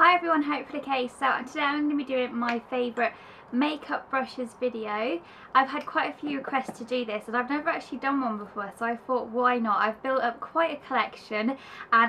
Hi everyone, hopefully okay. So today I'm going to be doing my favourite makeup brushes video. I've had quite a few requests to do this and I've never actually done one before, so I thought why not. I've built up quite a collection and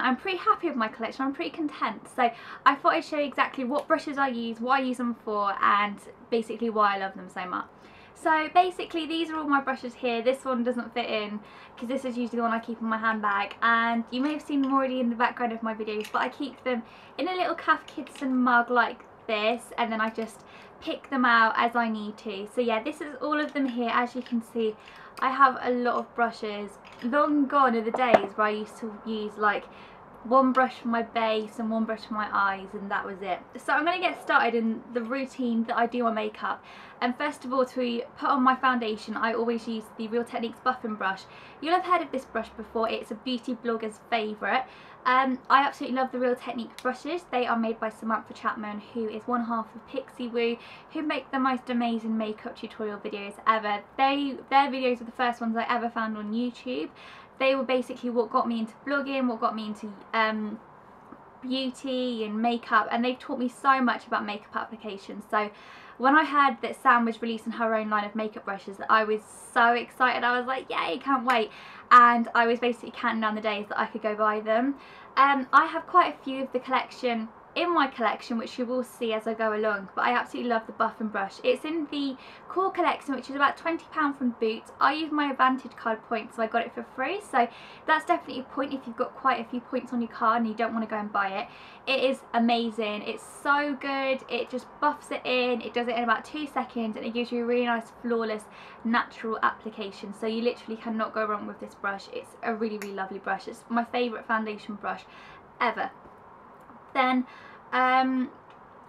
I'm pretty happy with my collection. I'm pretty content, so I thought I'd show you exactly what brushes I use, what I use them for, and basically why I love them so much. So basically these are all my brushes here. This one doesn't fit in because this is usually the one I keep in my handbag, and you may have seen them already in the background of my videos, but I keep them in a little Cath Kidston mug like this, and then I just pick them out as I need to. So yeah, this is all of them here. As you can see, I have a lot of brushes. Long gone are the days where I used to use like one brush for my base and one brush for my eyes, and that was it. So I'm going to get started in the routine that I do my makeup. And first of all, to put on my foundation, I always use the Real Techniques buffing brush. You'll have heard of this brush before. It's a beauty blogger's favourite. I absolutely love the Real Techniques brushes. They are made by Samantha Chapman, who is one half of Pixie Woo, who make the most amazing makeup tutorial videos ever. Their videos are the first ones I ever found on YouTube. They were basically what got me into blogging, what got me into beauty and makeup, and they've taught me so much about makeup applications. So when I heard that Sam was releasing her own line of makeup brushes, I was so excited. I was like, yay, can't wait. And I was basically counting down the days that I could go buy them. I have quite a few of the collection in my collection, which you will see as I go along, but I absolutely love the buffing brush. It's in the core collection, which is about £20 from Boots. I use my Advantage card points, so I got it for free, so that's definitely a point if you've got quite a few points on your card and you don't want to go and buy it. It is amazing. It's so good. It just buffs it in. It does it in about 2 seconds, and it gives you a really nice, flawless, natural application. So you literally cannot go wrong with this brush. It's a really, really lovely brush. It's my favourite foundation brush ever. Then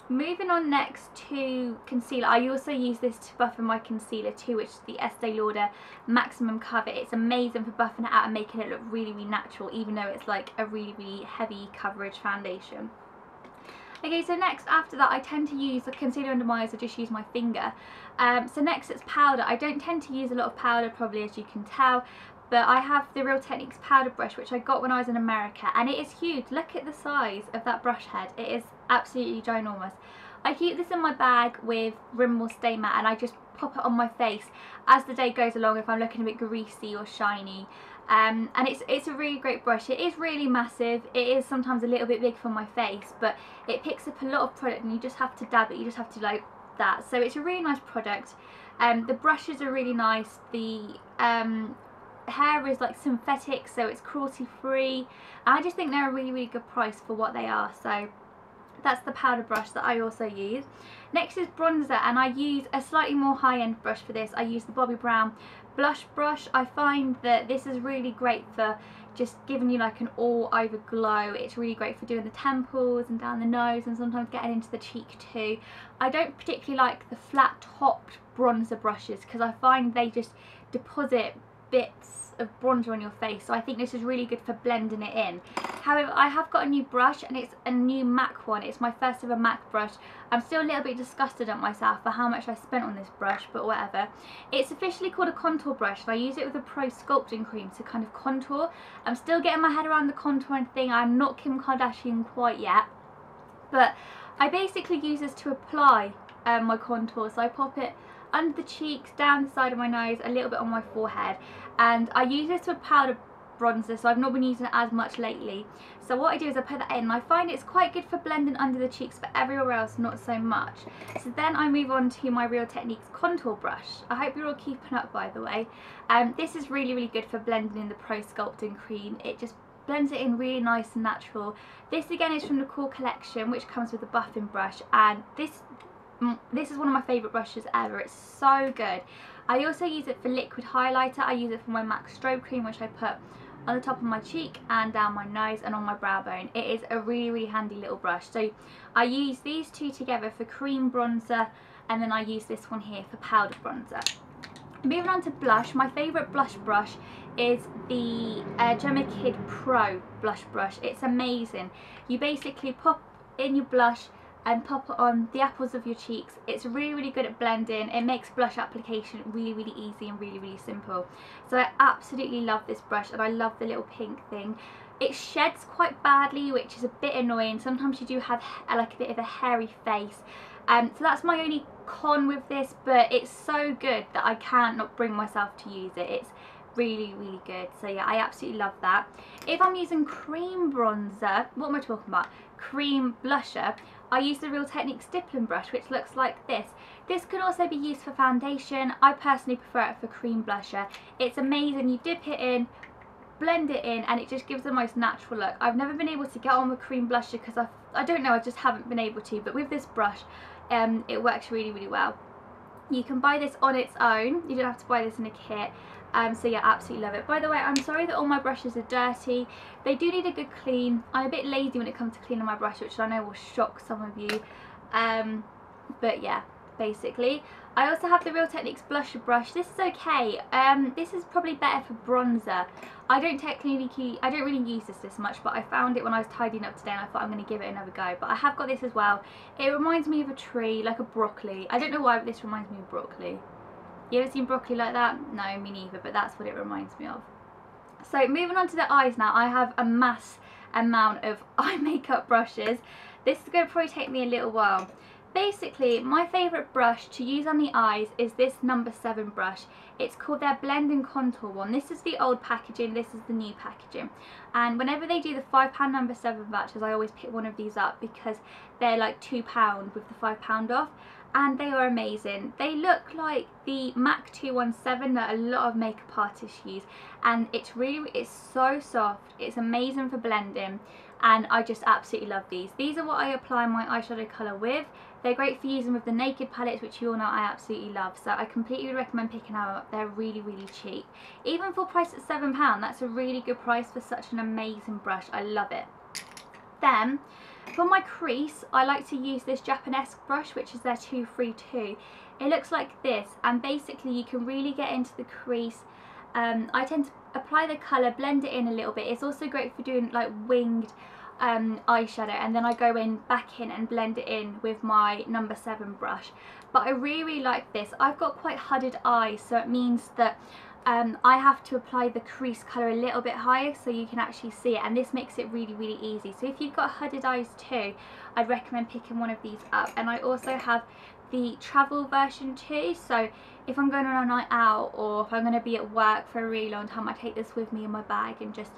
moving on next to concealer, I also use this to buff in my concealer too, which is the Estee Lauder Maximum Cover. It's amazing for buffing it out and making it look really, really natural, even though it's like a really, really heavy coverage foundation. Okay, so next after that I tend to use the concealer under my eyes. I just use my finger. So next it's powder. I don't tend to use a lot of powder, probably, as you can tell, but I have the Real Techniques powder brush, which I got when I was in America, and it is huge. Look at the size of that brush head. It is absolutely ginormous. I keep this in my bag with Rimmel Stay Matte, and I just pop it on my face as the day goes along if I'm looking a bit greasy or shiny. And it's a really great brush. It is really massive. It is sometimes a little bit big for my face, but it picks up a lot of product, and you just have to dab it. You just have to like that. So it's a really nice product. The brushes are really nice. The hair is like synthetic, so it's cruelty free. I just think they're a really, really good price for what they are. So that's the powder brush that I also use. Next is bronzer, and I use a slightly more high-end brush for this. I use the Bobbi Brown blush brush. I find that this is really great for just giving you like an all over glow. It's really great for doing the temples and down the nose, and sometimes getting into the cheek too. I don't particularly like the flat topped bronzer brushes because I find they just deposit bits of bronzer on your face, so I think this is really good for blending it in. However, I have got a new brush, and it's a new MAC one. It's my first ever MAC brush. I'm still a little bit disgusted at myself for how much I spent on this brush, but whatever. It's officially called a contour brush, and I use it with a Pro Sculpting Cream to kind of contour. I'm still getting my head around the contouring thing. I'm not Kim Kardashian quite yet, but I basically use this to apply my contour. So I pop it under the cheeks, down the side of my nose, a little bit on my forehead, and I use this with powder bronzer, so I've not been using it as much lately. So what I do is I put that in, and I find it's quite good for blending under the cheeks, but everywhere else not so much. So then I move on to my Real Techniques contour brush. I hope you're all keeping up, by the way. This is really, really good for blending in the Pro Sculpting Cream. It just blends it in really nice and natural. This again is from the core collection, which comes with a buffing brush, and this is one of my favourite brushes ever. It's so good. I also use it for liquid highlighter. I use it for my MAC strobe cream, which I put on the top of my cheek and down my nose and on my brow bone. It is a really, really handy little brush. So I use these two together for cream bronzer, and then I use this one here for powder bronzer. Moving on to blush, my favourite blush brush is the Gemma Kid Pro blush brush. It's amazing. You basically pop in your blush and pop it on the apples of your cheeks. It's really, really good at blending. It makes blush application really, really easy and really, really simple. So I absolutely love this brush, and I love the little pink thing. It sheds quite badly, which is a bit annoying. Sometimes you do have like a bit of a hairy face. So that's my only con with this, but it's so good that I can't not bring myself to use it. It's really, really good. So yeah, I absolutely love that. If I'm using cream bronzer, what am I talking about? Cream blusher, I use the Real Technique stippling brush, which looks like this. This can also be used for foundation. I personally prefer it for cream blusher. It's amazing. You dip it in, blend it in, and it just gives the most natural look. I've never been able to get on with cream blusher because I don't know, I just haven't been able to, but with this brush it works really, really well. You can buy this on its own, you don't have to buy this in a kit. So yeah, absolutely love it. By the way, I'm sorry that all my brushes are dirty. They do need a good clean. I'm a bit lazy when it comes to cleaning my brush, which I know will shock some of you. But yeah, basically. I also have the Real Techniques blusher brush. This is okay. This is probably better for bronzer. I don't really use this much, but I found it when I was tidying up today and I thought I'm going to give it another go. But I have got this as well. It reminds me of a tree, like a broccoli. I don't know why, but this reminds me of broccoli. You ever seen broccoli like that? No, me neither, but that's what it reminds me of. So moving on to the eyes now, I have a mass amount of eye makeup brushes. This is going to probably take me a little while. Basically, my favourite brush to use on the eyes is this number 7 brush. It's called their Blend and Contour one. This is the old packaging, this is the new packaging. And whenever they do the £5 number 7 batches, I always pick one of these up because they're like £2 with the £5 off. And they are amazing. They look like the MAC 217 that a lot of makeup artists use, and it's so soft. It's amazing for blending, and I just absolutely love these. These are what I apply my eyeshadow colour with. They're great for using with the Naked palettes, which you all know I absolutely love, so I completely recommend picking them up. They're really, really cheap. Even for price at £7, that's a really good price for such an amazing brush. I love it. Then for my crease, I like to use this Japonesque brush, which is their 232. It looks like this, and basically you can really get into the crease. I tend to apply the colour, blend it in a little bit. It's also great for doing like winged eyeshadow, and then I go back in and blend it in with my number 7 brush. But I really, really like this. I've got quite hooded eyes, so it means that I have to apply the crease colour a little bit higher so you can actually see it, and this makes it really, really easy. So if you've got hooded eyes too, I'd recommend picking one of these up. And I also have the travel version too, so if I'm going on a night out or if I'm going to be at work for a really long time, I take this with me in my bag and just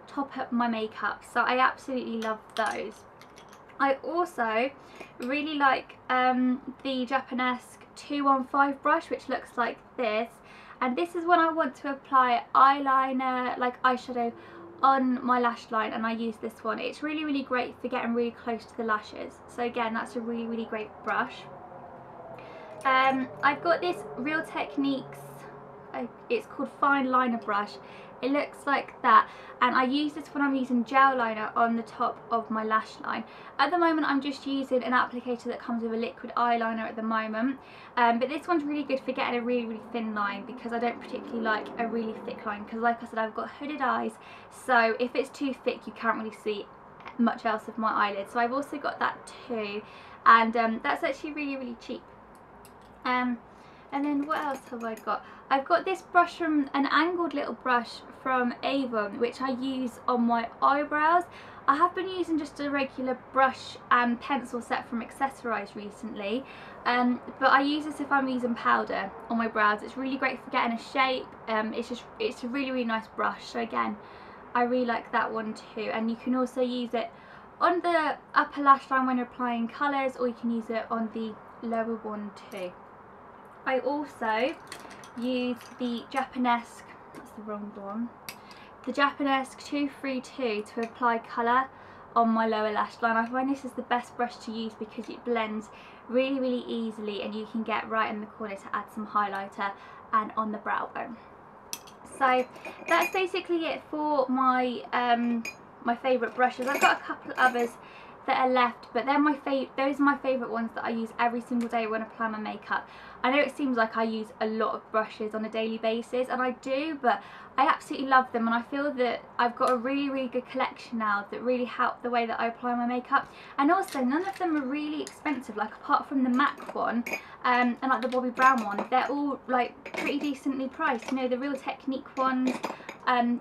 top up my makeup. So I absolutely love those. I also really like the Japonesque 215 brush, which looks like this. And this is when I want to apply eyeliner, like eyeshadow, on my lash line, and I use this one. It's really, really great for getting really close to the lashes. So again, that's a really, really great brush. I've got this Real Techniques, it's called Fine Liner brush. It looks like that, and I use this when I'm using gel liner on the top of my lash line. At the moment I'm just using an applicator that comes with a liquid eyeliner at the moment, but this one's really good for getting a really, really thin line, because I don't particularly like a really thick line, because like I said, I've got hooded eyes, so if it's too thick you can't really see much else of my eyelid. So I've also got that too, and that's actually really, really cheap. And then what else have I got? I've got this brush from an angled little brush from Avon, which I use on my eyebrows. I have been using just a regular brush and pencil set from Accessorize recently, but I use this if I'm using powder on my brows. It's really great for getting a shape. It's a really, really nice brush. So again, I really like that one too. And you can also use it on the upper lash line when you're applying colours, or you can use it on the lower one too. I also use the Japonesque, that's the wrong one, the Japonesque 232 to apply colour on my lower lash line. I find this is the best brush to use because it blends really, really easily, and you can get right in the corner to add some highlighter and on the brow bone. So that's basically it for my my favourite brushes. I've got a couple others that are left, but they're those are my favourite ones that I use every single day when I apply my makeup. I know it seems like I use a lot of brushes on a daily basis, and I do, but I absolutely love them, and I feel that I've got a really good collection now that really help the way that I apply my makeup. And also, none of them are really expensive, like apart from the MAC one and like the Bobbi Brown one, they're all like pretty decently priced. You know, the Real Technique ones,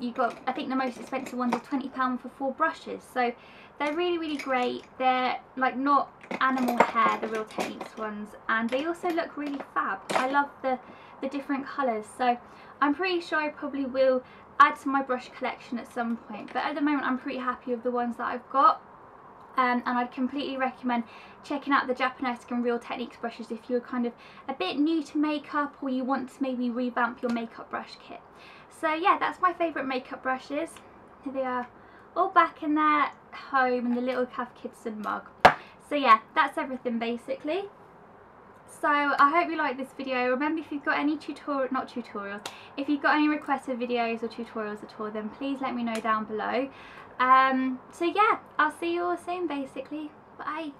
you got, I think the most expensive ones are £20 for 4 brushes, so they're really great. They're like not animal hair, the Real Techniques ones, and they also look really fab. I love the different colours, so I'm pretty sure I probably will add to my brush collection at some point, but at the moment I'm pretty happy with the ones that I've got. And I'd completely recommend checking out the Japonesque and Real Techniques brushes if you're kind of a bit new to makeup, or you want to maybe revamp your makeup brush kit. So yeah, that's my favourite makeup brushes. Here they are, all back in their home in the little Cath Kidston mug. So yeah, that's everything basically. So I hope you liked this video. Remember, if you've got any if you've got any requested videos or tutorials at all, then please let me know down below. So yeah, I'll see you all soon basically. Bye.